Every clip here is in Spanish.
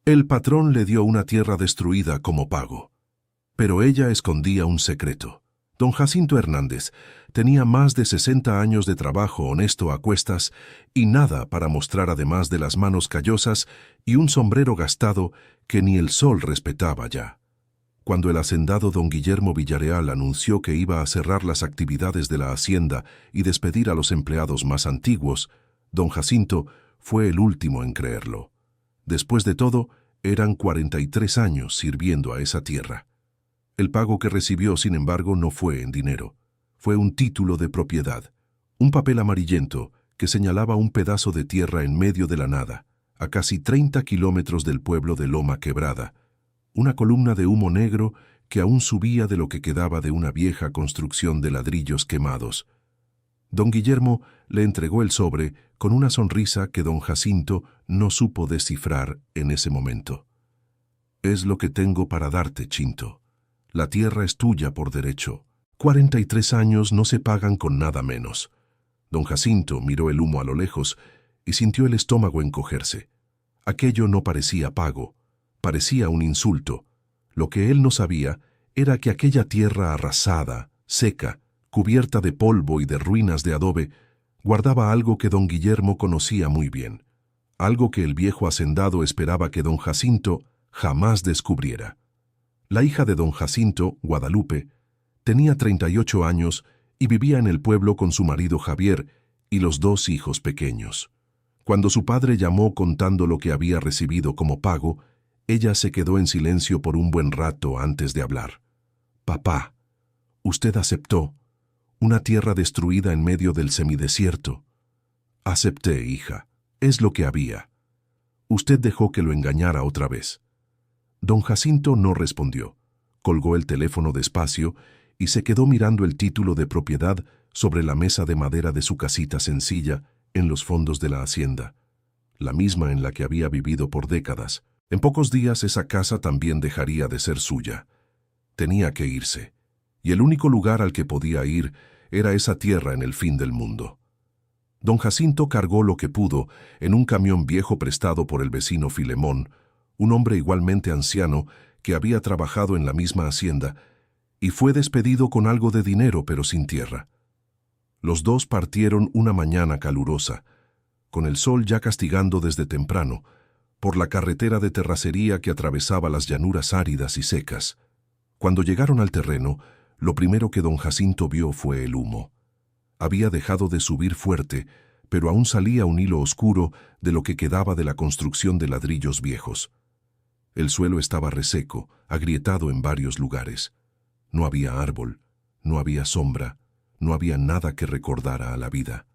El patrón le dio una tierra destruida como pago. Pero ella escondía un secreto. Don Jacinto Hernández tenía más de 60 años de trabajo honesto a cuestas y nada para mostrar además de las manos callosas y un sombrero gastado que ni el sol respetaba ya. Cuando el hacendado don Guillermo Villareal anunció que iba a cerrar las actividades de la hacienda y despedir a los empleados más antiguos, don Jacinto fue el último en creerlo. Después de todo, eran 43 años sirviendo a esa tierra. El pago que recibió, sin embargo, no fue en dinero. Fue un título de propiedad, un papel amarillento que señalaba un pedazo de tierra en medio de la nada, a casi 30 kilómetros del pueblo de Loma Quebrada, una columna de humo negro que aún subía de lo que quedaba de una vieja construcción de ladrillos quemados. Don Guillermo le entregó el sobre con una sonrisa que don Jacinto no supo descifrar en ese momento. «Es lo que tengo para darte, Chinto. La tierra es tuya por derecho. 43 años no se pagan con nada menos». Don Jacinto miró el humo a lo lejos y sintió el estómago encogerse. Aquello no parecía pago, parecía un insulto. Lo que él no sabía era que aquella tierra arrasada, seca, cubierta de polvo y de ruinas de adobe, guardaba algo que don Guillermo conocía muy bien, algo que el viejo hacendado esperaba que don Jacinto jamás descubriera. La hija de don Jacinto, Guadalupe, tenía 38 años y vivía en el pueblo con su marido Javier y los 2 hijos pequeños. Cuando su padre llamó contando lo que había recibido como pago, ella se quedó en silencio por un buen rato antes de hablar. «Papá, usted aceptó una tierra destruida en medio del semidesierto». «Acepté, hija. Es lo que había. Usted dejó que lo engañara otra vez». Don Jacinto no respondió. Colgó el teléfono despacio y se quedó mirando el título de propiedad sobre la mesa de madera de su casita sencilla en los fondos de la hacienda, la misma en la que había vivido por décadas. En pocos días esa casa también dejaría de ser suya. Tenía que irse, y el único lugar al que podía ir era esa tierra en el fin del mundo. Don Jacinto cargó lo que pudo en un camión viejo prestado por el vecino Filemón, un hombre igualmente anciano que había trabajado en la misma hacienda, y fue despedido con algo de dinero pero sin tierra. Los dos partieron una mañana calurosa, con el sol ya castigando desde temprano, por la carretera de terracería que atravesaba las llanuras áridas y secas. Cuando llegaron al terreno, lo primero que don Jacinto vio fue el humo. Había dejado de subir fuerte, pero aún salía un hilo oscuro de lo que quedaba de la construcción de ladrillos viejos. El suelo estaba reseco, agrietado en varios lugares. No había árbol, no había sombra, no había nada que recordara a la vida.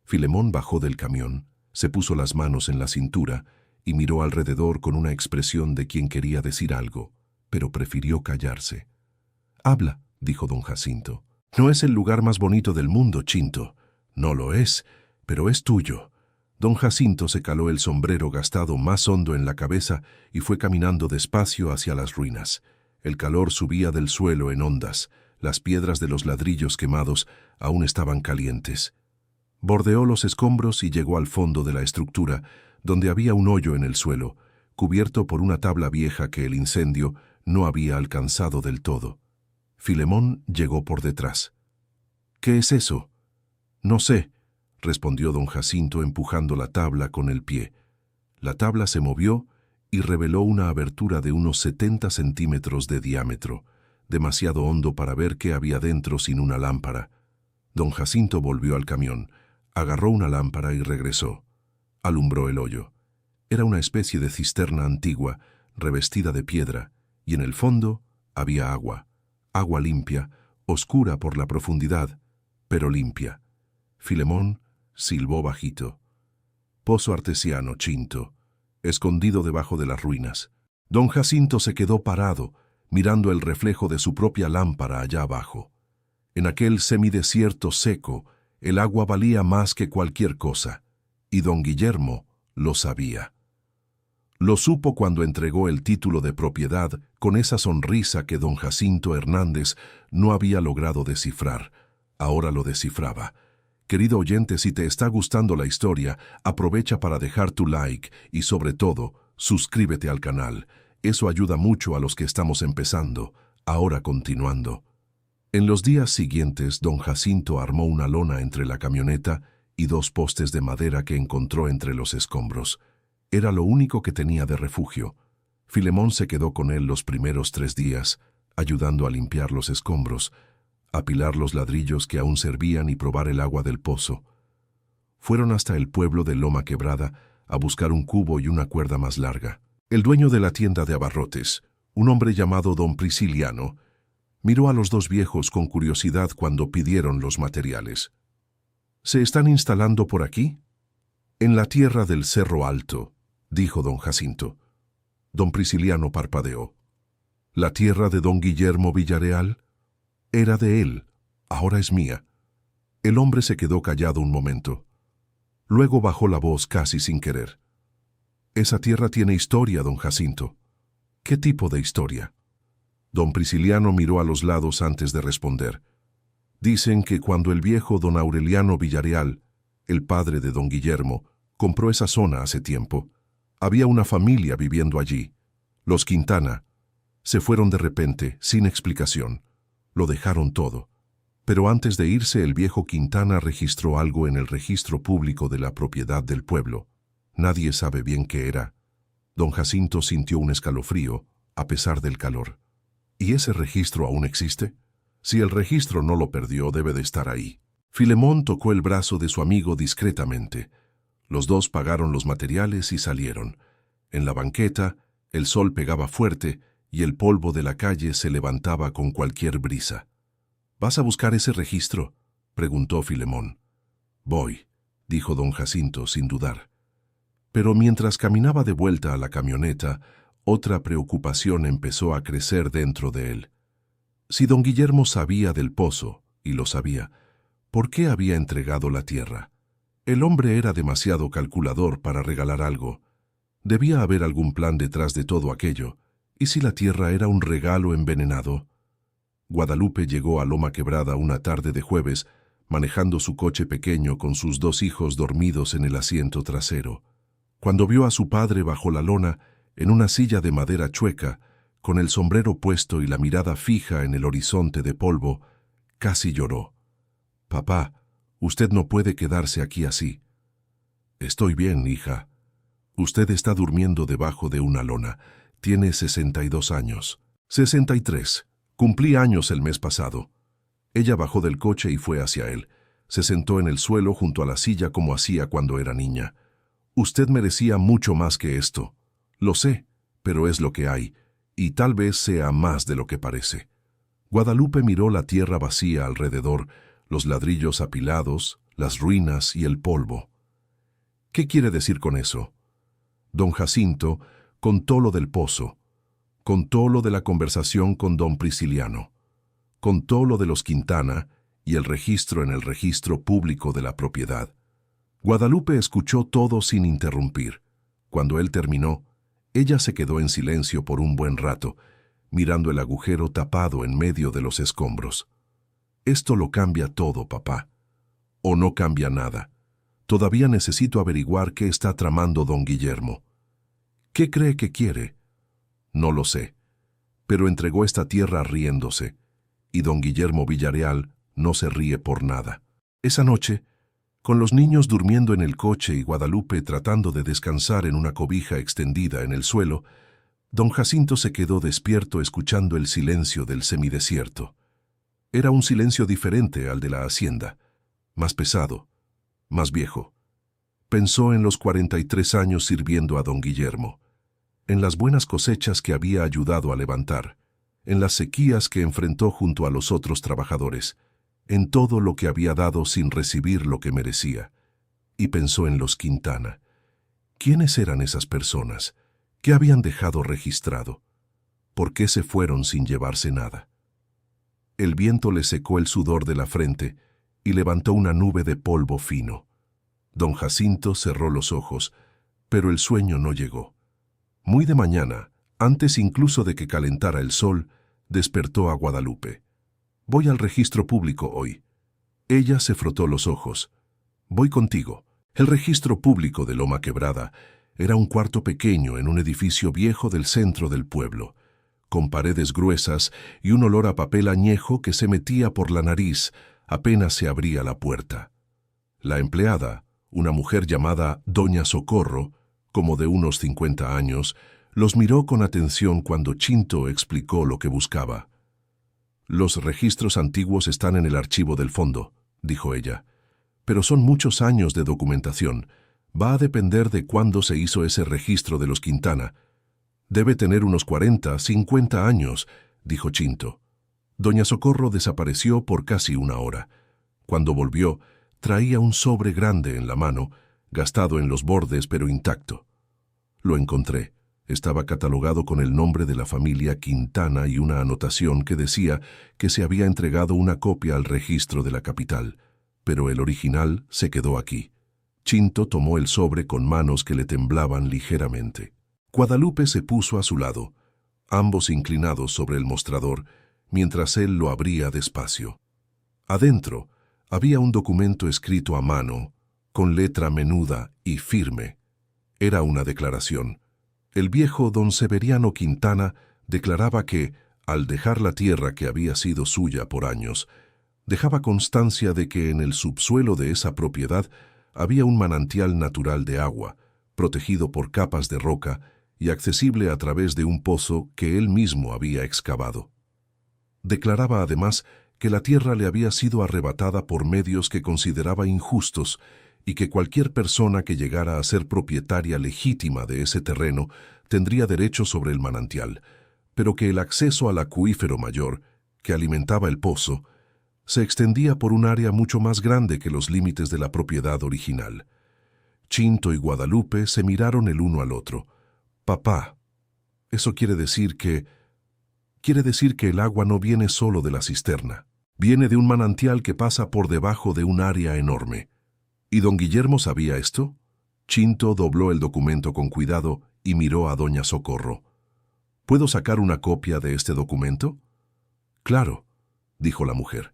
Filemón bajó del camión, se puso las manos en la cintura y miró alrededor con una expresión de quien quería decir algo, pero prefirió callarse. «Habla», dijo don Jacinto. «No es el lugar más bonito del mundo, Chinto. No lo es, pero es tuyo». Don Jacinto se caló el sombrero gastado más hondo en la cabeza y fue caminando despacio hacia las ruinas. El calor subía del suelo en ondas. Las piedras de los ladrillos quemados aún estaban calientes. Bordeó los escombros y llegó al fondo de la estructura, donde había un hoyo en el suelo, cubierto por una tabla vieja que el incendio no había alcanzado del todo. Filemón llegó por detrás. «¿Qué es eso?» «No sé», respondió don Jacinto empujando la tabla con el pie. La tabla se movió y reveló una abertura de unos 70 centímetros de diámetro, demasiado hondo para ver qué había dentro sin una lámpara. Don Jacinto volvió al camión, agarró una lámpara y regresó. Alumbró el hoyo. Era una especie de cisterna antigua, revestida de piedra, y en el fondo había agua, agua limpia, oscura por la profundidad, pero limpia. Filemón silbó bajito. «Pozo artesiano, Chinto, escondido debajo de las ruinas». Don Jacinto se quedó parado, mirando el reflejo de su propia lámpara allá abajo. En aquel semidesierto seco, el agua valía más que cualquier cosa, y don Guillermo lo sabía. Lo supo cuando entregó el título de propiedad con esa sonrisa que don Jacinto Hernández no había logrado descifrar. Ahora lo descifraba. Querido oyente, si te está gustando la historia, aprovecha para dejar tu like y, sobre todo, suscríbete al canal. Eso ayuda mucho a los que estamos empezando. Ahora continuando. En los días siguientes, don Jacinto armó una lona entre la camioneta y 2 postes de madera que encontró entre los escombros. Era lo único que tenía de refugio. Filemón se quedó con él los primeros 3 días, ayudando a limpiar los escombros, apilar los ladrillos que aún servían y probar el agua del pozo. Fueron hasta el pueblo de Loma Quebrada a buscar un cubo y una cuerda más larga. El dueño de la tienda de abarrotes, un hombre llamado don Prisciliano, miró a los 2 viejos con curiosidad cuando pidieron los materiales. ¿Se están instalando por aquí? En la tierra del Cerro Alto, dijo don Jacinto. Don Prisciliano parpadeó. ¿La tierra de don Guillermo Villareal? Era de él, ahora es mía. El hombre se quedó callado un momento. Luego bajó la voz casi sin querer. Esa tierra tiene historia, don Jacinto. ¿Qué tipo de historia? Don Prisciliano miró a los lados antes de responder. Dicen que cuando el viejo don Aureliano Villareal, el padre de don Guillermo, compró esa zona hace tiempo, había una familia viviendo allí. Los Quintana se fueron de repente, sin explicación. Lo dejaron todo. Pero antes de irse, el viejo Quintana registró algo en el registro público de la propiedad del pueblo. Nadie sabe bien qué era. Don Jacinto sintió un escalofrío, a pesar del calor. ¿Y ese registro aún existe? Si el registro no lo perdió, debe de estar ahí. Filemón tocó el brazo de su amigo discretamente. Los 2 pagaron los materiales y salieron. En la banqueta, el sol pegaba fuerte y el polvo de la calle se levantaba con cualquier brisa. ¿Vas a buscar ese registro?, preguntó Filemón. Voy, dijo don Jacinto sin dudar. Pero mientras caminaba de vuelta a la camioneta, otra preocupación empezó a crecer dentro de él. Si don Guillermo sabía del pozo, y lo sabía, ¿por qué había entregado la tierra? El hombre era demasiado calculador para regalar algo. Debía haber algún plan detrás de todo aquello. ¿Y si la tierra era un regalo envenenado? Guadalupe llegó a Loma Quebrada una tarde de jueves, manejando su coche pequeño con sus 2 hijos dormidos en el asiento trasero. Cuando vio a su padre bajo la lona, en una silla de madera chueca, con el sombrero puesto y la mirada fija en el horizonte de polvo, casi lloró. «Papá, usted no puede quedarse aquí así». «Estoy bien, hija. Usted está durmiendo debajo de una lona. Tiene 62 años». «63. Cumplí años el mes pasado». Ella bajó del coche y fue hacia él. Se sentó en el suelo junto a la silla como hacía cuando era niña. «Usted merecía mucho más que esto. Lo sé, pero es lo que hay, y tal vez sea más de lo que parece». Guadalupe miró la tierra vacía alrededor, los ladrillos apilados, las ruinas y el polvo. «¿Qué quiere decir con eso?» Don Jacinto contó lo del pozo, contó lo de la conversación con don Prisciliano, contó lo de los Quintana y el registro en el registro público de la propiedad. Guadalupe escuchó todo sin interrumpir. Cuando él terminó, ella se quedó en silencio por un buen rato, mirando el agujero tapado en medio de los escombros. «Esto lo cambia todo, papá. ¿O no cambia nada? Todavía necesito averiguar qué está tramando don Guillermo. ¿Qué cree que quiere? No lo sé. Pero entregó esta tierra riéndose, y don Guillermo Villareal no se ríe por nada». Esa noche, con los niños durmiendo en el coche y Guadalupe tratando de descansar en una cobija extendida en el suelo, don Jacinto se quedó despierto escuchando el silencio del semidesierto. Era un silencio diferente al de la hacienda, más pesado, más viejo. Pensó en los 43 años sirviendo a don Guillermo, en las buenas cosechas que había ayudado a levantar, en las sequías que enfrentó junto a los otros trabajadores, en todo lo que había dado sin recibir lo que merecía. Y pensó en los Quintana. ¿Quiénes eran esas personas? ¿Qué habían dejado registrado? ¿Por qué se fueron sin llevarse nada? El viento le secó el sudor de la frente y levantó una nube de polvo fino. Don Jacinto cerró los ojos, pero el sueño no llegó. Muy de mañana, antes incluso de que calentara el sol, despertó a Guadalupe. «Voy al registro público hoy». Ella se frotó los ojos. «Voy contigo. El registro público de Loma Quebrada Era un cuarto pequeño en un edificio viejo del centro del pueblo, con paredes gruesas y un olor a papel añejo que se metía por la nariz apenas se abría la puerta. La empleada, una mujer llamada Doña Socorro, como de unos 50 años, los miró con atención cuando Chinto explicó lo que buscaba. «Los registros antiguos están en el archivo del fondo», dijo ella. «Pero son muchos años de documentación. Va a depender de cuándo se hizo ese registro de los Quintana. Debe tener unos 40, 50 años», dijo Chinto. Doña Socorro desapareció por casi una hora. Cuando volvió, traía un sobre grande en la mano, gastado en los bordes pero intacto. Lo encontré. Estaba catalogado con el nombre de la familia Quintana y una anotación que decía que se había entregado una copia al registro de la capital, pero el original se quedó aquí. Chinto tomó el sobre con manos que le temblaban ligeramente. Guadalupe se puso a su lado, ambos inclinados sobre el mostrador, mientras él lo abría despacio. Adentro había un documento escrito a mano, con letra menuda y firme. Era una declaración. El viejo don Severiano Quintana declaraba que, al dejar la tierra que había sido suya por años, dejaba constancia de que en el subsuelo de esa propiedad había un manantial natural de agua, protegido por capas de roca y accesible a través de un pozo que él mismo había excavado. Declaraba además que la tierra le había sido arrebatada por medios que consideraba injustos y que cualquier persona que llegara a ser propietaria legítima de ese terreno tendría derecho sobre el manantial, pero que el acceso al acuífero mayor, que alimentaba el pozo, se extendía por un área mucho más grande que los límites de la propiedad original. Chinto y Guadalupe se miraron el uno al otro. «Papá, eso quiere decir que el agua no viene solo de la cisterna. Viene de un manantial que pasa por debajo de un área enorme». ¿Y don Guillermo sabía esto? Chinto dobló el documento con cuidado y miró a Doña Socorro. ¿Puedo sacar una copia de este documento? Claro, dijo la mujer.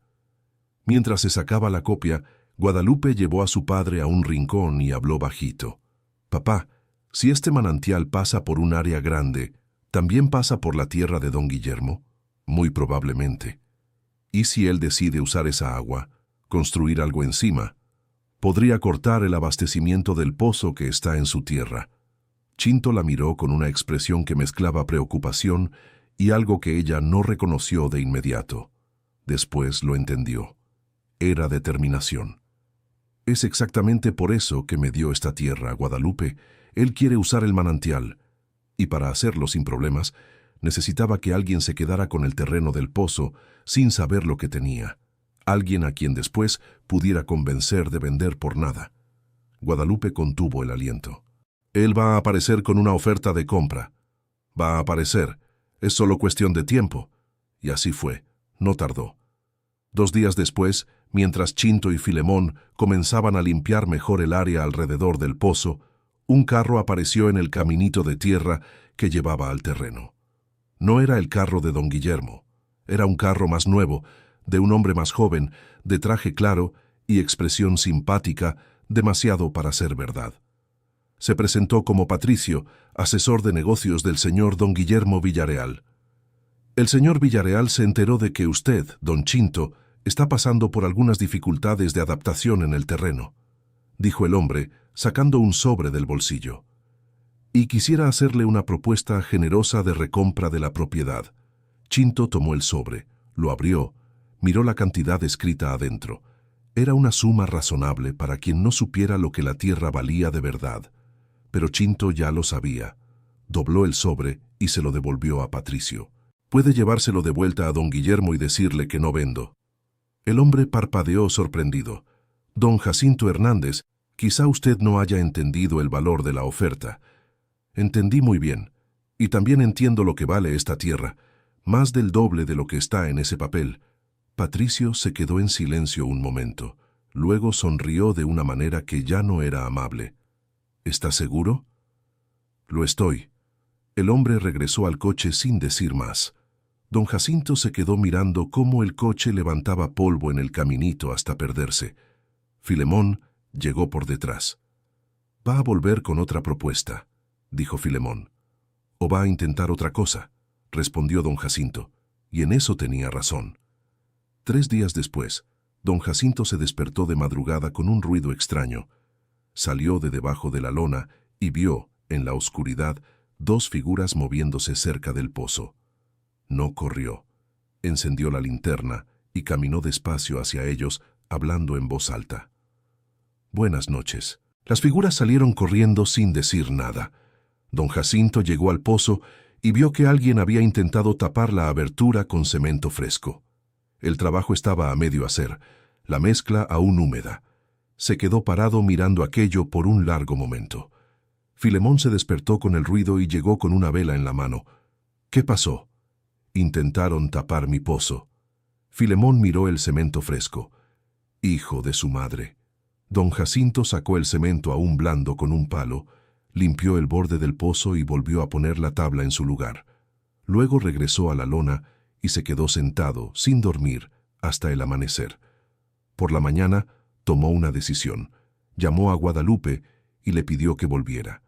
Mientras se sacaba la copia, Guadalupe llevó a su padre a un rincón y habló bajito. «Papá, si este manantial pasa por un área grande, ¿también pasa por la tierra de don Guillermo? Muy probablemente. ¿Y si él decide usar esa agua, construir algo encima? Podría cortar el abastecimiento del pozo que está en su tierra». Chinto la miró con una expresión que mezclaba preocupación y algo que ella no reconoció de inmediato. Después lo entendió. Era determinación. «Es exactamente por eso que me dio esta tierra, Guadalupe. Él quiere usar el manantial. Y para hacerlo sin problemas, necesitaba que alguien se quedara con el terreno del pozo sin saber lo que tenía. Alguien a quien después pudiera convencer de vender por nada». Guadalupe contuvo el aliento. «Él va a aparecer con una oferta de compra. Va a aparecer. Es solo cuestión de tiempo». Y así fue. No tardó. 2 días después, mientras Chinto y Filemón comenzaban a limpiar mejor el área alrededor del pozo, un carro apareció en el caminito de tierra que llevaba al terreno. No era el carro de don Guillermo. Era un carro más nuevo, de un hombre más joven, de traje claro y expresión simpática, demasiado para ser verdad. Se presentó como Patricio, asesor de negocios del señor don Guillermo Villareal. «El señor Villareal se enteró de que usted, don Chinto, está pasando por algunas dificultades de adaptación en el terreno», dijo el hombre, sacando un sobre del bolsillo. «Y quisiera hacerle una propuesta generosa de recompra de la propiedad». Chinto tomó el sobre, lo abrió, miró la cantidad escrita adentro. Era una suma razonable para quien no supiera lo que la tierra valía de verdad. Pero Chinto ya lo sabía. Dobló el sobre y se lo devolvió a Patricio. «Puede llevárselo de vuelta a don Guillermo y decirle que no vendo». El hombre parpadeó sorprendido. «Don Jacinto Hernández, quizá usted no haya entendido el valor de la oferta». «Entendí muy bien. Y también entiendo lo que vale esta tierra. Más del doble de lo que está en ese papel». Patricio se quedó en silencio un momento. Luego sonrió de una manera que ya no era amable. «¿Está seguro?» «Lo estoy». El hombre regresó al coche sin decir más. Don Jacinto se quedó mirando cómo el coche levantaba polvo en el caminito hasta perderse. Filemón llegó por detrás. «Va a volver con otra propuesta». dijo Filemón. «¿O va a intentar otra cosa?», respondió don Jacinto, y en eso tenía razón. 3 días después, don Jacinto se despertó de madrugada con un ruido extraño. Salió de debajo de la lona y vio, en la oscuridad, 2 figuras moviéndose cerca del pozo. No corrió. Encendió la linterna y caminó despacio hacia ellos, hablando en voz alta. «Buenas noches». Las figuras salieron corriendo sin decir nada. Don Jacinto llegó al pozo y vio que alguien había intentado tapar la abertura con cemento fresco. El trabajo estaba a medio hacer, la mezcla aún húmeda. Se quedó parado mirando aquello por un largo momento. Filemón se despertó con el ruido y llegó con una vela en la mano. «¿Qué pasó?». «Intentaron tapar mi pozo». Filemón miró el cemento fresco. Hijo de su madre. Don Jacinto sacó el cemento aún blando con un palo, limpió el borde del pozo y volvió a poner la tabla en su lugar. Luego regresó a la lona y se quedó sentado, sin dormir, hasta el amanecer. Por la mañana tomó una decisión. Llamó a Guadalupe y le pidió que volviera.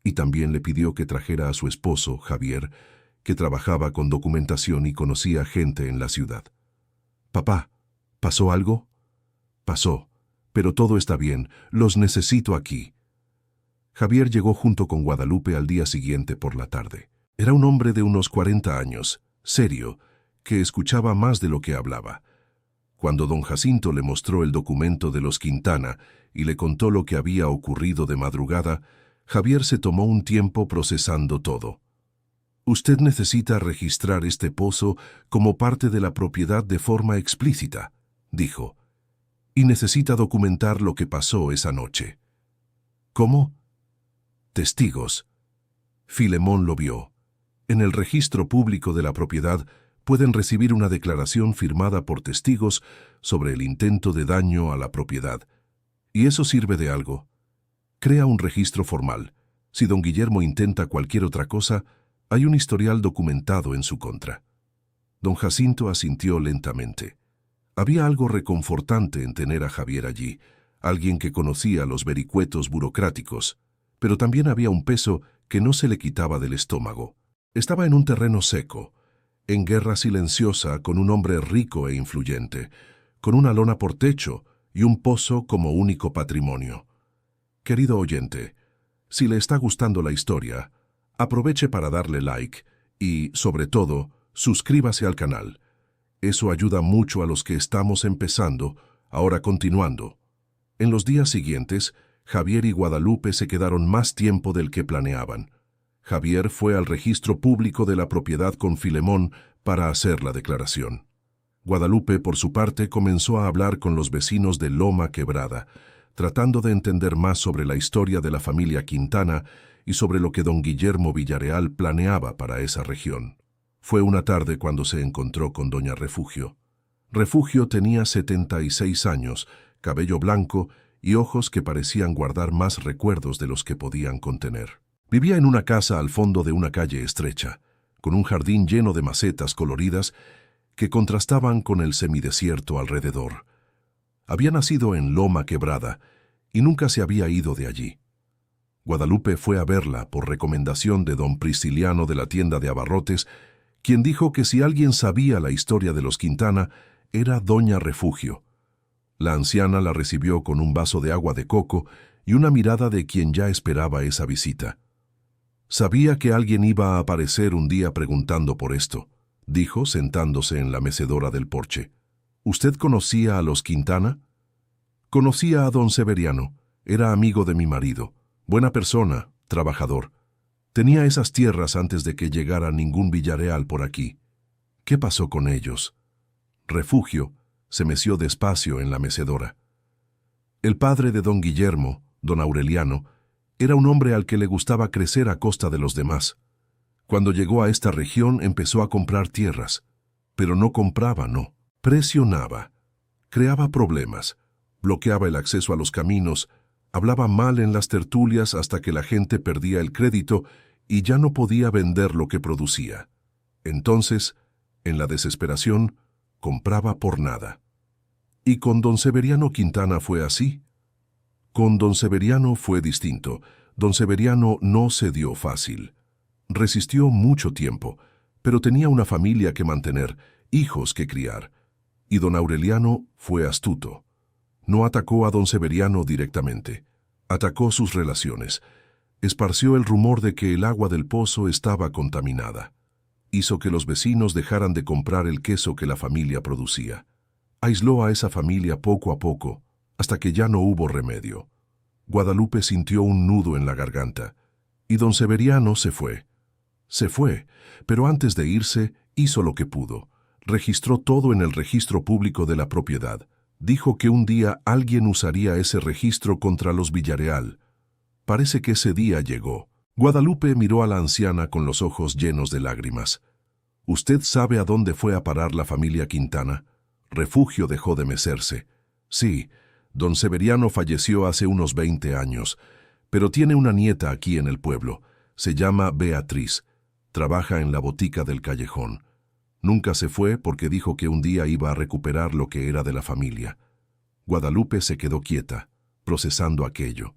Y también le pidió que trajera a su esposo, Javier, que trabajaba con documentación y conocía gente en la ciudad. «Papá, ¿pasó algo?». «Pasó, pero todo está bien, los necesito aquí». Javier llegó junto con Guadalupe al día siguiente por la tarde. Era un hombre de unos 40 años, serio, que escuchaba más de lo que hablaba. Cuando don Jacinto le mostró el documento de los Quintana y le contó lo que había ocurrido de madrugada, Javier se tomó un tiempo procesando todo. «Usted necesita registrar este pozo como parte de la propiedad de forma explícita», dijo, «y necesita documentar lo que pasó esa noche». «¿Cómo?». «Testigos». Filemón lo vio. En el registro público de la propiedad pueden recibir una declaración firmada por testigos sobre el intento de daño a la propiedad. Y eso sirve de algo. Crea un registro formal. Si don Guillermo intenta cualquier otra cosa, hay un historial documentado en su contra. Don Jacinto asintió lentamente. Había algo reconfortante en tener a Javier allí, alguien que conocía los vericuetos burocráticos, pero también había un peso que no se le quitaba del estómago. Estaba en un terreno seco, en guerra silenciosa con un hombre rico e influyente, con una lona por techo y un pozo como único patrimonio. Querido oyente, si le está gustando la historia, aproveche para darle like y, sobre todo, suscríbase al canal. Eso ayuda mucho a los que estamos empezando, ahora continuando. En los días siguientes, Javier y Guadalupe se quedaron más tiempo del que planeaban. Javier fue al registro público de la propiedad con Filemón para hacer la declaración. Guadalupe, por su parte, comenzó a hablar con los vecinos de Loma Quebrada, tratando de entender más sobre la historia de la familia Quintana y sobre lo que don Guillermo Villareal planeaba para esa región. Fue una tarde cuando se encontró con doña Refugio. Refugio tenía 76 años, cabello blanco y ojos que parecían guardar más recuerdos de los que podían contener. Vivía en una casa al fondo de una calle estrecha, con un jardín lleno de macetas coloridas que contrastaban con el semidesierto alrededor. Había nacido en Loma Quebrada y nunca se había ido de allí. Guadalupe fue a verla por recomendación de don Prisciliano de la tienda de abarrotes, quien dijo que si alguien sabía la historia de los Quintana, era doña Refugio. La anciana la recibió con un vaso de agua de coco y una mirada de quien ya esperaba esa visita. «Sabía que alguien iba a aparecer un día preguntando por esto», dijo sentándose en la mecedora del porche. «¿Usted conocía a los Quintana?» «Conocía a don Severiano. Era amigo de mi marido. Buena persona, trabajador. Tenía esas tierras antes de que llegara ningún Villareal por aquí». «¿Qué pasó con ellos?» Refugio se meció despacio en la mecedora. El padre de don Guillermo, don Aureliano, era un hombre al que le gustaba crecer a costa de los demás. Cuando llegó a esta región empezó a comprar tierras, pero no compraba, no. Presionaba, creaba problemas, bloqueaba el acceso a los caminos, hablaba mal en las tertulias hasta que la gente perdía el crédito y ya no podía vender lo que producía. Entonces, en la desesperación, compraba por nada. Y con don Severiano Quintana fue así. Con don Severiano fue distinto. Don Severiano no se dio fácil. Resistió mucho tiempo, pero tenía una familia que mantener, hijos que criar. Y don Aureliano fue astuto. No atacó a don Severiano directamente. Atacó sus relaciones. Esparció el rumor de que el agua del pozo estaba contaminada. Hizo que los vecinos dejaran de comprar el queso que la familia producía. Aisló a esa familia poco a poco, hasta que ya no hubo remedio. Guadalupe sintió un nudo en la garganta, y don Severiano se fue. Se fue, pero antes de irse, hizo lo que pudo. Registró todo en el registro público de la propiedad. Dijo que un día alguien usaría ese registro contra los Villareal. Parece que ese día llegó. Guadalupe miró a la anciana con los ojos llenos de lágrimas. ¿Usted sabe a dónde fue a parar la familia Quintana? Refugio dejó de mecerse. Sí, don Severiano falleció hace unos 20 años, pero tiene una nieta aquí en el pueblo. Se llama Beatriz. Trabaja en la botica del callejón. Nunca se fue porque dijo que un día iba a recuperar lo que era de la familia. Guadalupe se quedó quieta, procesando aquello.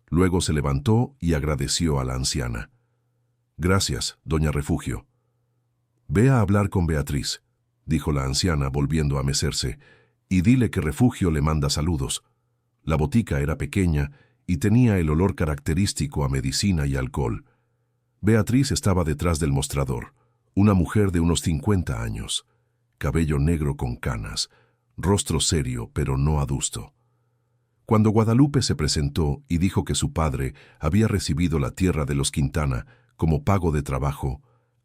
Luego se levantó y agradeció a la anciana. Gracias, doña Refugio. Ve a hablar con Beatriz, dijo la anciana volviendo a mecerse, y dile que Refugio le manda saludos. La botica era pequeña y tenía el olor característico a medicina y alcohol. Beatriz estaba detrás del mostrador, una mujer de unos 50 años, cabello negro con canas, rostro serio pero no adusto. Cuando Guadalupe se presentó y dijo que su padre había recibido la tierra de los Quintana como pago de trabajo,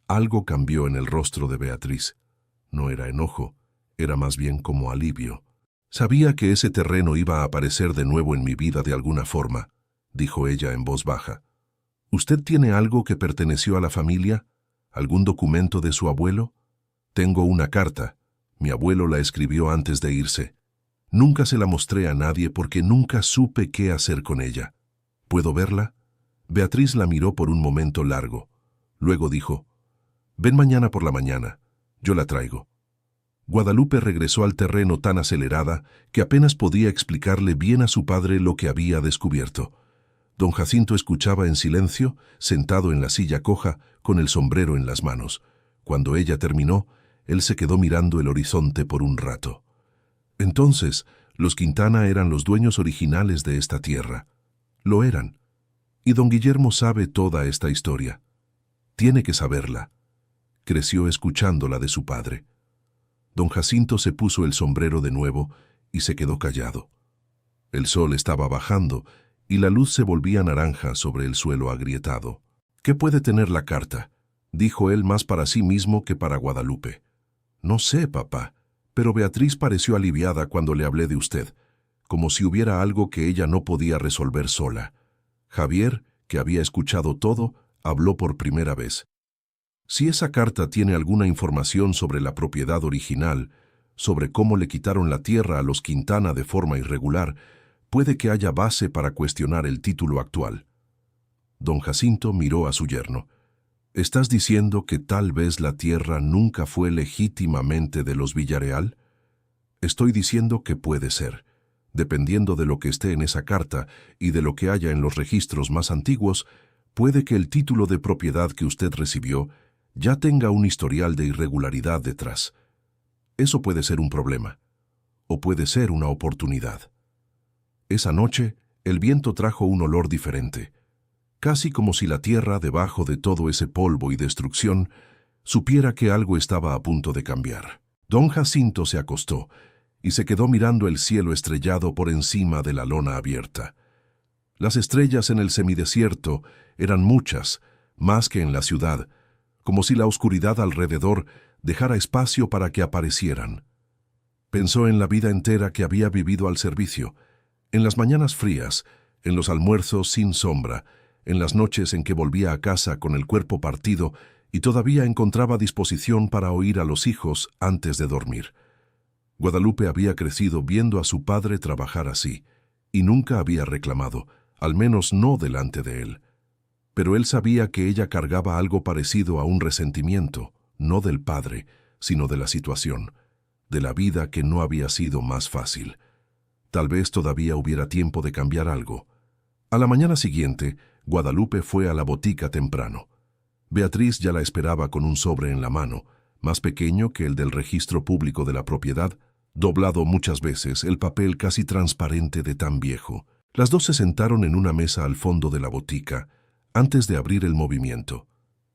algo cambió en el rostro de Beatriz. No era enojo, era más bien como alivio. Sabía que ese terreno iba a aparecer de nuevo en mi vida de alguna forma, dijo ella en voz baja. ¿Usted tiene algo que perteneció a la familia? ¿Algún documento de su abuelo? Tengo una carta. Mi abuelo la escribió antes de irse. Nunca se la mostré a nadie porque nunca supe qué hacer con ella. ¿Puedo verla? Beatriz la miró por un momento largo. Luego dijo, «Ven mañana por la mañana. Yo la traigo». Guadalupe regresó al terreno tan acelerada que apenas podía explicarle bien a su padre lo que había descubierto. Don Jacinto escuchaba en silencio, sentado en la silla coja, con el sombrero en las manos. Cuando ella terminó, él se quedó mirando el horizonte por un rato. Entonces, los Quintana eran los dueños originales de esta tierra. Lo eran. Y don Guillermo sabe toda esta historia. Tiene que saberla. Creció escuchándola de su padre. Don Jacinto se puso el sombrero de nuevo y se quedó callado. El sol estaba bajando y la luz se volvía naranja sobre el suelo agrietado. «¿Qué puede tener la carta?», dijo él más para sí mismo que para Guadalupe. «No sé, papá, pero Beatriz pareció aliviada cuando le hablé de usted, como si hubiera algo que ella no podía resolver sola». Javier, que había escuchado todo, habló por primera vez. «Si esa carta tiene alguna información sobre la propiedad original, sobre cómo le quitaron la tierra a los Quintana de forma irregular, puede que haya base para cuestionar el título actual». Don Jacinto miró a su yerno. «¿Estás diciendo que tal vez la tierra nunca fue legítimamente de los Villareal?» «Estoy diciendo que puede ser. Dependiendo de lo que esté en esa carta y de lo que haya en los registros más antiguos, puede que el título de propiedad que usted recibió ya tenga un historial de irregularidad detrás. Eso puede ser un problema, o puede ser una oportunidad». Esa noche, el viento trajo un olor diferente, casi como si la tierra, debajo de todo ese polvo y destrucción, supiera que algo estaba a punto de cambiar. Don Jacinto se acostó y se quedó mirando el cielo estrellado por encima de la lona abierta. Las estrellas en el semidesierto eran muchas, más que en la ciudad, como si la oscuridad alrededor dejara espacio para que aparecieran. Pensó en la vida entera que había vivido al servicio, en las mañanas frías, en los almuerzos sin sombra, en las noches en que volvía a casa con el cuerpo partido y todavía encontraba disposición para oír a los hijos antes de dormir. Guadalupe había crecido viendo a su padre trabajar así, y nunca había reclamado, al menos no delante de él. Pero él sabía que ella cargaba algo parecido a un resentimiento, no del padre, sino de la situación, de la vida que no había sido más fácil. Tal vez todavía hubiera tiempo de cambiar algo. A la mañana siguiente, Guadalupe fue a la botica temprano. Beatriz ya la esperaba con un sobre en la mano, más pequeño que el del registro público de la propiedad, doblado muchas veces, el papel casi transparente de tan viejo. Las dos se sentaron en una mesa al fondo de la botica, antes de abrir el movimiento.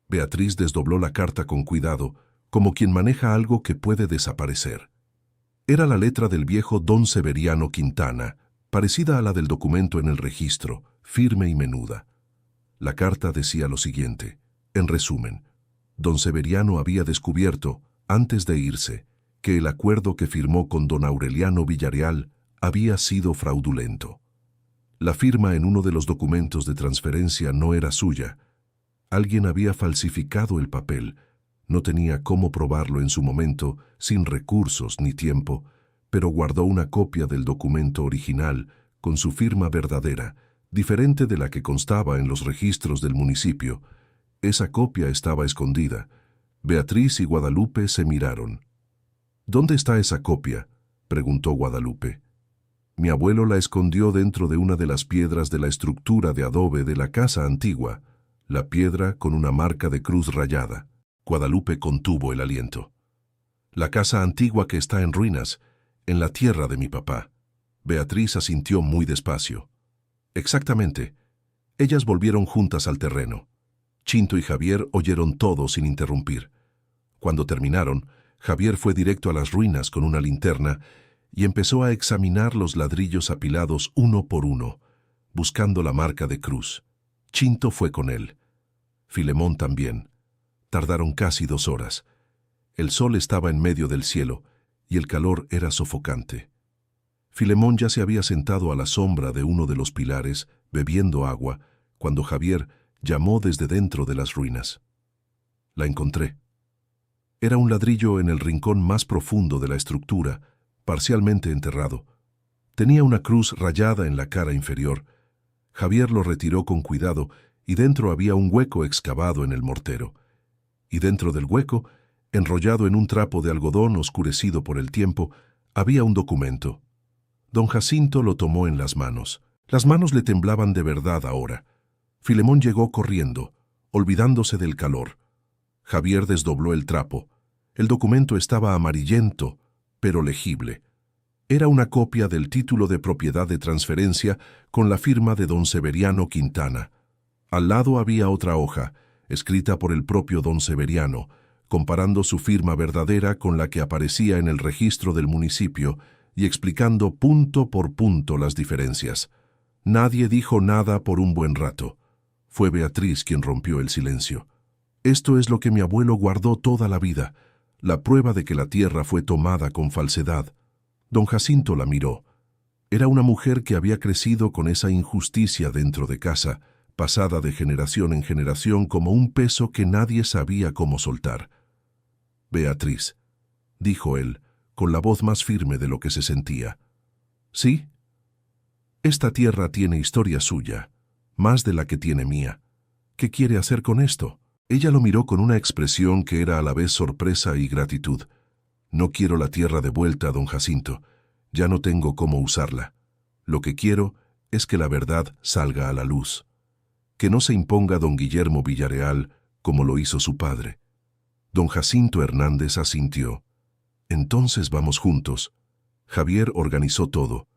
Beatriz desdobló la carta con cuidado, como quien maneja algo que puede desaparecer. Era la letra del viejo don Severiano Quintana, parecida a la del documento en el registro, firme y menuda. La carta decía lo siguiente, en resumen: don Severiano había descubierto, antes de irse, que el acuerdo que firmó con don Aureliano Villarreal había sido fraudulento. La firma en uno de los documentos de transferencia no era suya. Alguien había falsificado el papel. No tenía cómo probarlo en su momento, sin recursos ni tiempo, pero guardó una copia del documento original, con su firma verdadera, diferente de la que constaba en los registros del municipio. Esa copia estaba escondida. Beatriz y Guadalupe se miraron. «¿Dónde está esa copia?», preguntó Guadalupe. «Mi abuelo la escondió dentro de una de las piedras de la estructura de adobe de la casa antigua, la piedra con una marca de cruz rayada». Guadalupe contuvo el aliento. «La casa antigua que está en ruinas, en la tierra de mi papá». Beatriz asintió muy despacio. «Exactamente». Ellas volvieron juntas al terreno. Chinto y Javier oyeron todo sin interrumpir. Cuando terminaron, Javier fue directo a las ruinas con una linterna y empezó a examinar los ladrillos apilados uno por uno, buscando la marca de cruz. Chinto fue con él. Filemón también. Tardaron casi 2 horas. El sol estaba en medio del cielo y el calor era sofocante. Filemón ya se había sentado a la sombra de uno de los pilares, bebiendo agua, cuando Javier llamó desde dentro de las ruinas. «La encontré». Era un ladrillo en el rincón más profundo de la estructura, parcialmente enterrado. Tenía una cruz rayada en la cara inferior. Javier lo retiró con cuidado y dentro había un hueco excavado en el mortero. Y dentro del hueco, enrollado en un trapo de algodón oscurecido por el tiempo, había un documento. Don Jacinto lo tomó en las manos. Las manos le temblaban de verdad ahora. Filemón llegó corriendo, olvidándose del calor. Javier desdobló el trapo. El documento estaba amarillento, pero legible. Era una copia del título de propiedad de transferencia con la firma de don Severiano Quintana. Al lado había otra hoja, escrita por el propio don Severiano, comparando su firma verdadera con la que aparecía en el registro del municipio y explicando punto por punto las diferencias. Nadie dijo nada por un buen rato. Fue Beatriz quien rompió el silencio. «Esto es lo que mi abuelo guardó toda la vida, la prueba de que la tierra fue tomada con falsedad». Don Jacinto la miró. Era una mujer que había crecido con esa injusticia dentro de casa, pasada de generación en generación como un peso que nadie sabía cómo soltar. «Beatriz», dijo él, con la voz más firme de lo que se sentía. «¿Sí? Esta tierra tiene historia suya, más de la que tiene mía. ¿Qué quiere hacer con esto?». Ella lo miró con una expresión que era a la vez sorpresa y gratitud. «No quiero la tierra de vuelta, don Jacinto. Ya no tengo cómo usarla. Lo que quiero es que la verdad salga a la luz. Que no se imponga don Guillermo Villarreal como lo hizo su padre». Don Jacinto Hernández asintió. «Entonces vamos juntos». Javier organizó todo.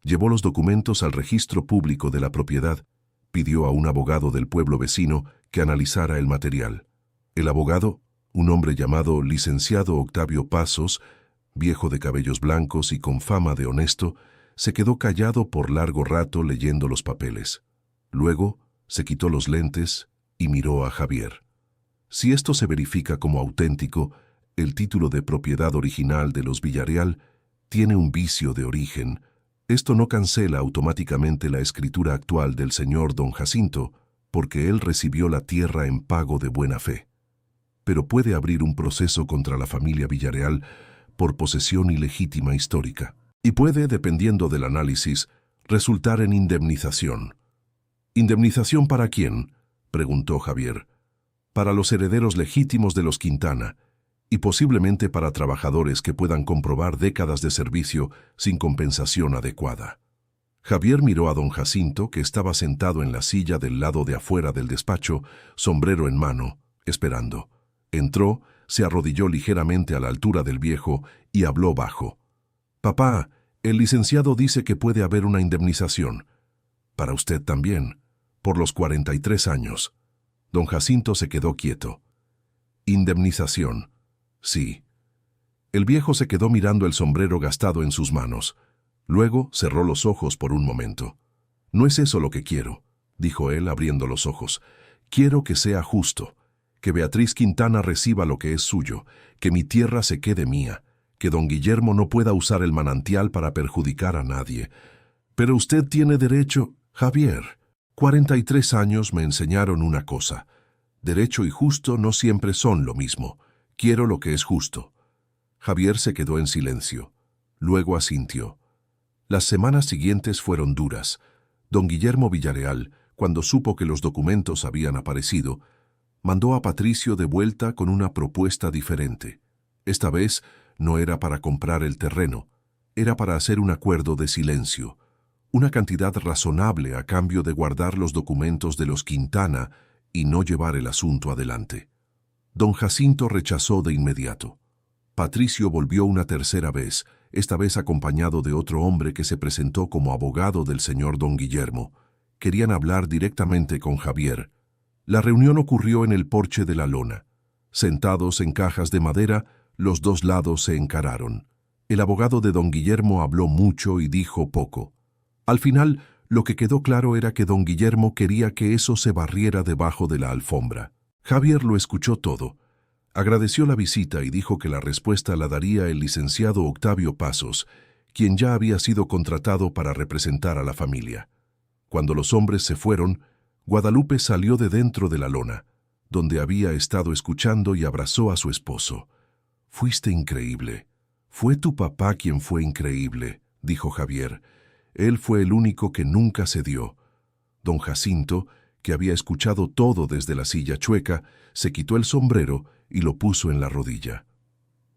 Llevó los documentos al registro público de la propiedad. Pidió a un abogado del pueblo vecino que analizara el material. El abogado, un hombre llamado licenciado Octavio Pasos, viejo de cabellos blancos y con fama de honesto, se quedó callado por largo rato leyendo los papeles. Luego se quitó los lentes y miró a Javier. Si esto se verifica como auténtico, el título de propiedad original de los Villarreal tiene un vicio de origen. Esto no cancela automáticamente la escritura actual del señor don Jacinto, porque él recibió la tierra en pago de buena fe. Pero puede abrir un proceso contra la familia Villarreal por posesión ilegítima histórica. Y puede, dependiendo del análisis, resultar en indemnización. ¿Indemnización para quién?, preguntó Javier. Para los herederos legítimos de los Quintana, y posiblemente para trabajadores que puedan comprobar décadas de servicio sin compensación adecuada. Javier miró a don Jacinto, que estaba sentado en la silla del lado de afuera del despacho, sombrero en mano, esperando. Entró, se arrodilló ligeramente a la altura del viejo y habló bajo. «Papá, el licenciado dice que puede haber una indemnización. Para usted también, por los 43 años». Don Jacinto se quedó quieto. «Indemnización. Sí». El viejo se quedó mirando el sombrero gastado en sus manos. Luego cerró los ojos por un momento. «No es eso lo que quiero», dijo él abriendo los ojos. «Quiero que sea justo, que Beatriz Quintana reciba lo que es suyo, que mi tierra se quede mía, que don Guillermo no pueda usar el manantial para perjudicar a nadie. Pero usted tiene derecho, Javier. 43 años me enseñaron una cosa. Derecho y justo no siempre son lo mismo. Quiero lo que es justo». Javier se quedó en silencio. Luego asintió. Las semanas siguientes fueron duras. Don Guillermo Villareal, cuando supo que los documentos habían aparecido, mandó a Patricio de vuelta con una propuesta diferente. Esta vez no era para comprar el terreno, era para hacer un acuerdo de silencio, una cantidad razonable a cambio de guardar los documentos de los Quintana y no llevar el asunto adelante. Don Jacinto rechazó de inmediato. Patricio volvió una tercera vez, esta vez acompañado de otro hombre que se presentó como abogado del señor don Guillermo. Querían hablar directamente con Javier. La reunión ocurrió en el porche de la lona. Sentados en cajas de madera, los dos lados se encararon. El abogado de don Guillermo habló mucho y dijo poco. Al final, lo que quedó claro era que don Guillermo quería que eso se barriera debajo de la alfombra. Javier lo escuchó todo. Agradeció la visita y dijo que la respuesta la daría el licenciado Octavio Pasos, quien ya había sido contratado para representar a la familia. Cuando los hombres se fueron, Guadalupe salió de dentro de la lona, donde había estado escuchando, y abrazó a su esposo. «Fuiste increíble. Fue tu papá quien fue increíble», dijo Javier. «Él fue el único que nunca cedió». Don Jacinto, que había escuchado todo desde la silla chueca, se quitó el sombrero y lo puso en la rodilla.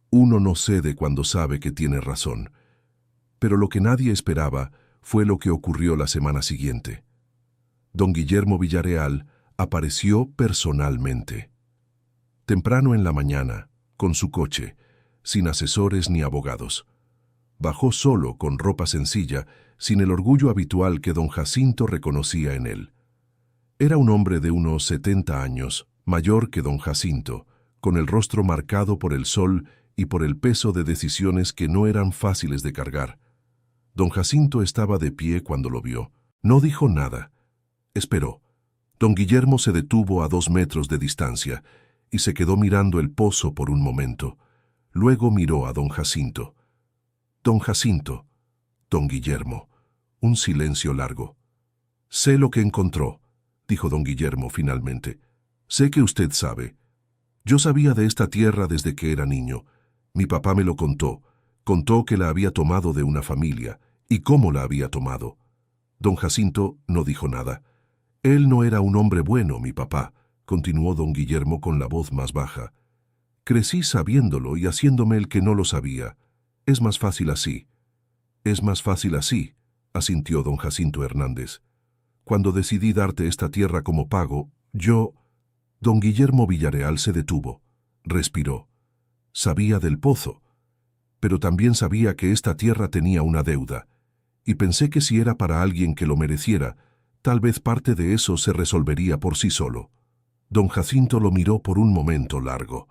Uno no cede cuando sabe que tiene razón. Pero lo que nadie esperaba fue lo que ocurrió la semana siguiente. Don Guillermo Villareal apareció personalmente. Temprano en la mañana, con su coche, sin asesores ni abogados. Bajó solo, con ropa sencilla, sin el orgullo habitual que don Jacinto reconocía en él. Era un hombre de unos 70 años, mayor que don Jacinto, con el rostro marcado por el sol y por el peso de decisiones que no eran fáciles de cargar. Don Jacinto estaba de pie cuando lo vio. No dijo nada. Esperó. Don Guillermo se detuvo a 2 metros de distancia y se quedó mirando el pozo por un momento. Luego miró a don Jacinto. «Don Jacinto». «Don Guillermo». Un silencio largo. «Sé lo que encontró», dijo don Guillermo finalmente. «Sé que usted sabe. Yo sabía de esta tierra desde que era niño. Mi papá me lo contó. Contó que la había tomado de una familia y cómo la había tomado». Don Jacinto no dijo nada. «Él no era un hombre bueno, mi papá», continuó don Guillermo con la voz más baja. «Crecí sabiéndolo y haciéndome el que no lo sabía. Es más fácil así». «Es más fácil así», asintió don Jacinto Hernández. «Cuando decidí darte esta tierra como pago, yo...» Don Guillermo Villareal se detuvo. Respiró. Sabía del pozo, pero también sabía que esta tierra tenía una deuda, y pensé que si era para alguien que lo mereciera, tal vez parte de eso se resolvería por sí solo. Don Jacinto lo miró por un momento largo.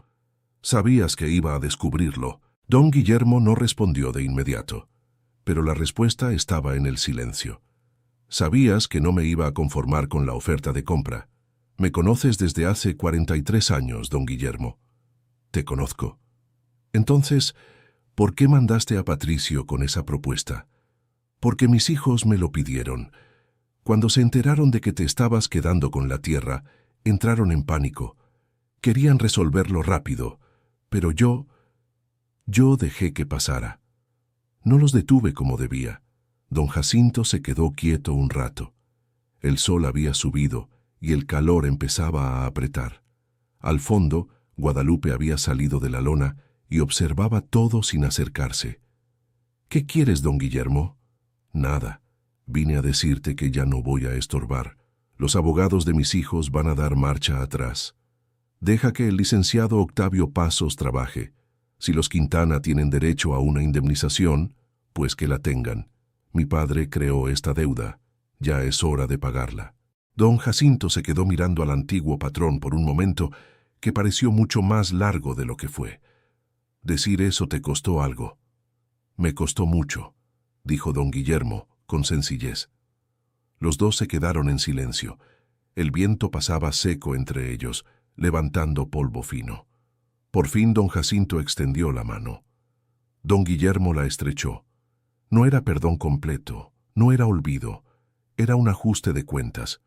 «Sabías que iba a descubrirlo». Don Guillermo no respondió de inmediato, pero la respuesta estaba en el silencio. «Sabías que no me iba a conformar con la oferta de compra. Me conoces desde hace 43 años, don Guillermo». «Te conozco». «Entonces, ¿por qué mandaste a Patricio con esa propuesta?» «Porque mis hijos me lo pidieron. Cuando se enteraron de que te estabas quedando con la tierra, entraron en pánico. Querían resolverlo rápido, pero yo dejé que pasara. No los detuve como debía». Don Jacinto se quedó quieto un rato. El sol había subido y el calor empezaba a apretar. Al fondo, Guadalupe había salido de la lona y observaba todo sin acercarse. «¿Qué quieres, don Guillermo?» «Nada. Vine a decirte que ya no voy a estorbar. Los abogados de mis hijos van a dar marcha atrás. Deja que el licenciado Octavio Pasos trabaje. Si los Quintana tienen derecho a una indemnización, pues que la tengan. Mi padre creó esta deuda. Ya es hora de pagarla. Don Jacinto se quedó mirando al antiguo patrón por un momento que pareció mucho más largo de lo que fue. Decir eso te costó algo. Me costó mucho, dijo don Guillermo con sencillez. Los dos se quedaron en silencio. El viento pasaba seco entre ellos, levantando polvo fino. Por fin don Jacinto extendió la mano. Don Guillermo la estrechó. No era perdón completo, no era olvido, era un ajuste de cuentas,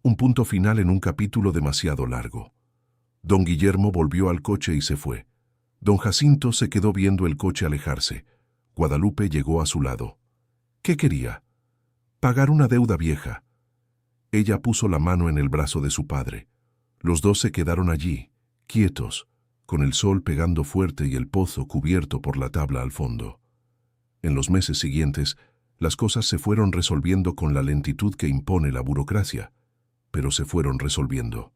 un punto final en un capítulo demasiado largo. Don Guillermo volvió al coche y se fue. Don Jacinto se quedó viendo el coche alejarse. Guadalupe llegó a su lado. ¿Qué quería? Pagar una deuda vieja. Ella puso la mano en el brazo de su padre. Los dos se quedaron allí, quietos, con el sol pegando fuerte y el pozo cubierto por la tabla al fondo. En los meses siguientes, las cosas se fueron resolviendo con la lentitud que impone la burocracia, pero se fueron resolviendo.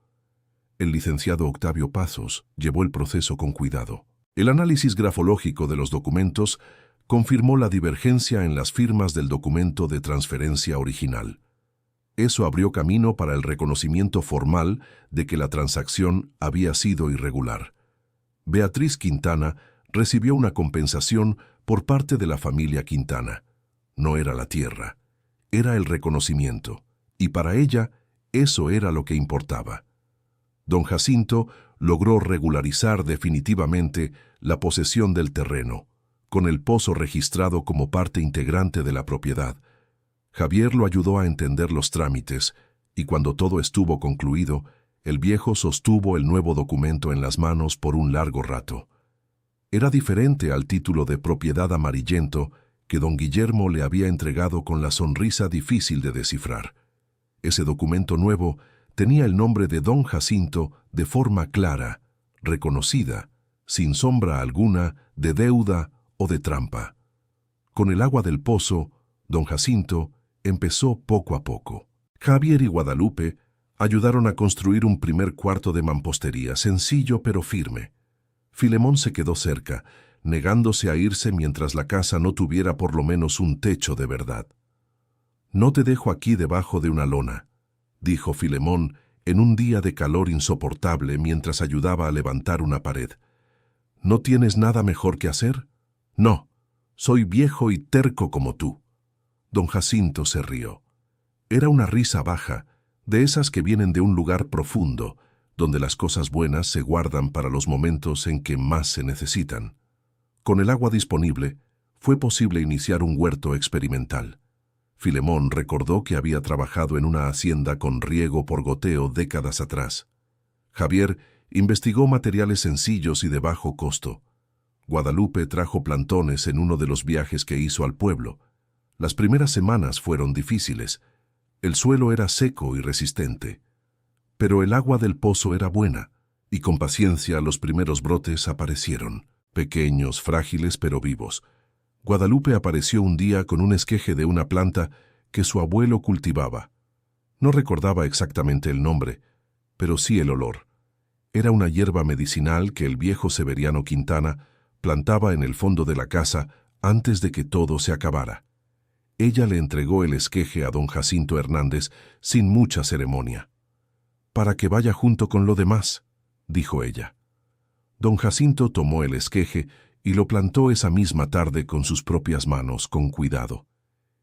El licenciado Octavio Pasos llevó el proceso con cuidado. El análisis grafológico de los documentos confirmó la divergencia en las firmas del documento de transferencia original. Eso abrió camino para el reconocimiento formal de que la transacción había sido irregular. Beatriz Quintana recibió una compensación por parte de la familia Quintana. No era la tierra, era el reconocimiento, y para ella eso era lo que importaba. Don Jacinto logró regularizar definitivamente la posesión del terreno, con el pozo registrado como parte integrante de la propiedad. Javier lo ayudó a entender los trámites, y cuando todo estuvo concluido, el viejo sostuvo el nuevo documento en las manos por un largo rato. Era diferente al título de propiedad amarillento que don Guillermo le había entregado con la sonrisa difícil de descifrar. Ese documento nuevo tenía el nombre de don Jacinto de forma clara, reconocida, sin sombra alguna de deuda o de trampa. Con el agua del pozo, don Jacinto empezó poco a poco. Javier y Guadalupe ayudaron a construir un primer cuarto de mampostería, sencillo pero firme. Filemón se quedó cerca, negándose a irse mientras la casa no tuviera por lo menos un techo de verdad. «No te dejo aquí debajo de una lona», dijo Filemón en un día de calor insoportable mientras ayudaba a levantar una pared. «¿No tienes nada mejor que hacer?» «No, soy viejo y terco como tú». Don Jacinto se rió. Era una risa baja, de esas que vienen de un lugar profundo, donde las cosas buenas se guardan para los momentos en que más se necesitan. Con el agua disponible, fue posible iniciar un huerto experimental. Filemón recordó que había trabajado en una hacienda con riego por goteo décadas atrás. Javier investigó materiales sencillos y de bajo costo. Guadalupe trajo plantones en uno de los viajes que hizo al pueblo. Las primeras semanas fueron difíciles. El suelo era seco y resistente. Pero el agua del pozo era buena, y con paciencia los primeros brotes aparecieron, pequeños, frágiles pero vivos. Guadalupe apareció un día con un esqueje de una planta que su abuelo cultivaba. No recordaba exactamente el nombre, pero sí el olor. Era una hierba medicinal que el viejo Severiano Quintana plantaba en el fondo de la casa antes de que todo se acabara. Ella le entregó el esqueje a don Jacinto Hernández sin mucha ceremonia. «Para que vaya junto con lo demás», dijo ella. Don Jacinto tomó el esqueje y lo plantó esa misma tarde con sus propias manos, con cuidado.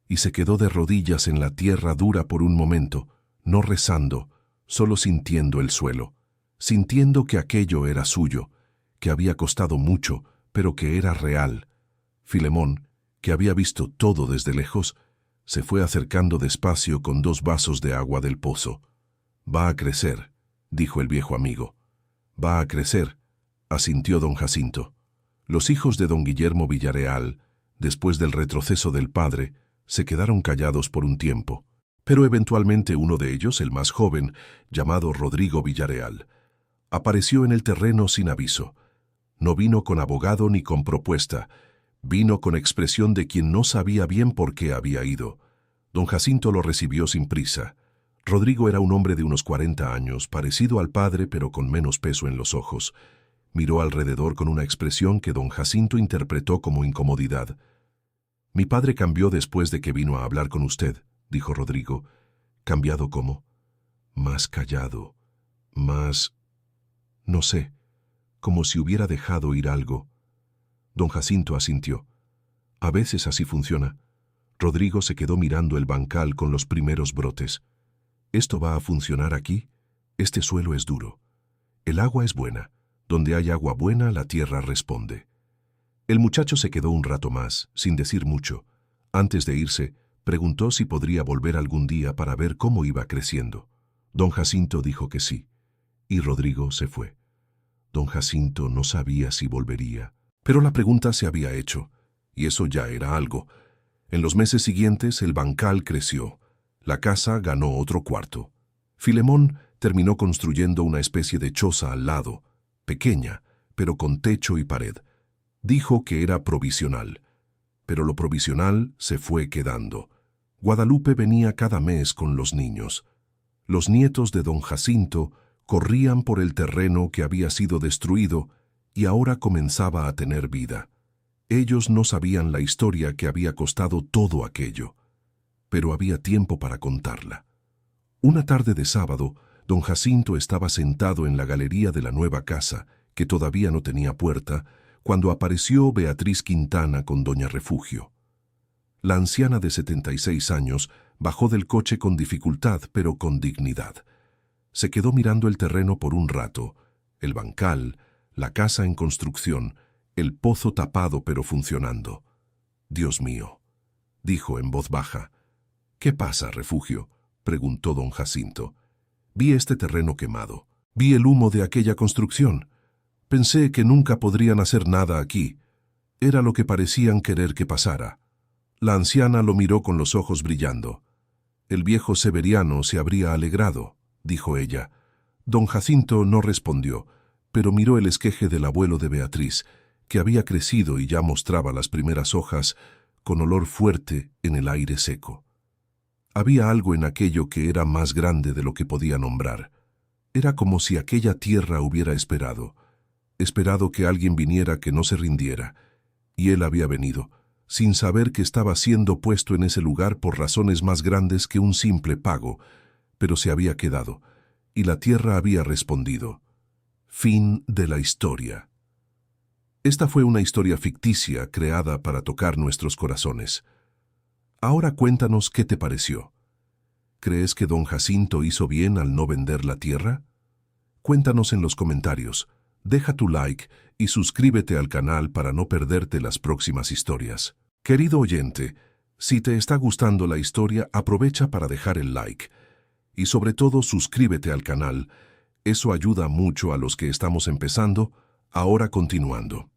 Y se quedó de rodillas en la tierra dura por un momento, no rezando, solo sintiendo el suelo, sintiendo que aquello era suyo, que había costado mucho, pero que era real. Filemón, que había visto todo desde lejos, se fue acercando despacio con 2 vasos de agua del pozo. «Va a crecer», dijo el viejo amigo. «Va a crecer», asintió don Jacinto. Los hijos de don Guillermo Villareal, después del retroceso del padre, se quedaron callados por un tiempo, pero eventualmente uno de ellos, el más joven, llamado Rodrigo Villareal, apareció en el terreno sin aviso. No vino con abogado ni con propuesta, vino con expresión de quien no sabía bien por qué había ido. Don Jacinto lo recibió sin prisa. Rodrigo era un hombre de unos 40 años, parecido al padre pero con menos peso en los ojos. Miró alrededor con una expresión que don Jacinto interpretó como incomodidad. «Mi padre cambió después de que vino a hablar con usted», dijo Rodrigo. «¿Cambiado cómo?» «Más callado, más... no sé, como si hubiera dejado ir algo». Don Jacinto asintió. «A veces así funciona». Rodrigo se quedó mirando el bancal con los primeros brotes. «¿Esto va a funcionar aquí? Este suelo es duro. El agua es buena. Donde hay agua buena, la tierra responde». El muchacho se quedó un rato más, sin decir mucho. Antes de irse, preguntó si podría volver algún día para ver cómo iba creciendo. Don Jacinto dijo que sí, y Rodrigo se fue. Don Jacinto no sabía si volvería, pero la pregunta se había hecho, y eso ya era algo. En los meses siguientes el bancal creció. La casa ganó otro cuarto. Filemón terminó construyendo una especie de choza al lado, pequeña, pero con techo y pared. Dijo que era provisional, pero lo provisional se fue quedando. Guadalupe venía cada mes con los niños. Los nietos de don Jacinto corrían por el terreno que había sido destruido y ahora comenzaba a tener vida. Ellos no sabían la historia que había costado todo aquello, pero había tiempo para contarla. Una tarde de sábado, don Jacinto estaba sentado en la galería de la nueva casa, que todavía no tenía puerta, cuando apareció Beatriz Quintana con doña Refugio. La anciana de 76 años bajó del coche con dificultad, pero con dignidad. Se quedó mirando el terreno por un rato, el bancal, la casa en construcción, el pozo tapado pero funcionando. «Dios mío», dijo en voz baja. «¿Qué pasa, Refugio?», preguntó don Jacinto. «Vi este terreno quemado. Vi el humo de aquella construcción. Pensé que nunca podrían hacer nada aquí. Era lo que parecían querer que pasara». La anciana lo miró con los ojos brillando. «El viejo Severiano se habría alegrado», dijo ella. Don Jacinto no respondió, pero miró el esqueje del abuelo de Beatriz, que había crecido y ya mostraba las primeras hojas con olor fuerte en el aire seco. Había algo en aquello que era más grande de lo que podía nombrar. Era como si aquella tierra hubiera esperado que alguien viniera que no se rindiera, y él había venido, sin saber que estaba siendo puesto en ese lugar por razones más grandes que un simple pago, pero se había quedado, y la tierra había respondido. Fin de la historia. Esta fue una historia ficticia creada para tocar nuestros corazones. Ahora cuéntanos qué te pareció. ¿Crees que don Jacinto hizo bien al no vender la tierra? Cuéntanos en los comentarios. Deja tu like y suscríbete al canal para no perderte las próximas historias. Querido oyente, si te está gustando la historia, aprovecha para dejar el like. Y sobre todo, suscríbete al canal. Eso ayuda mucho a los que estamos empezando. Ahora continuando.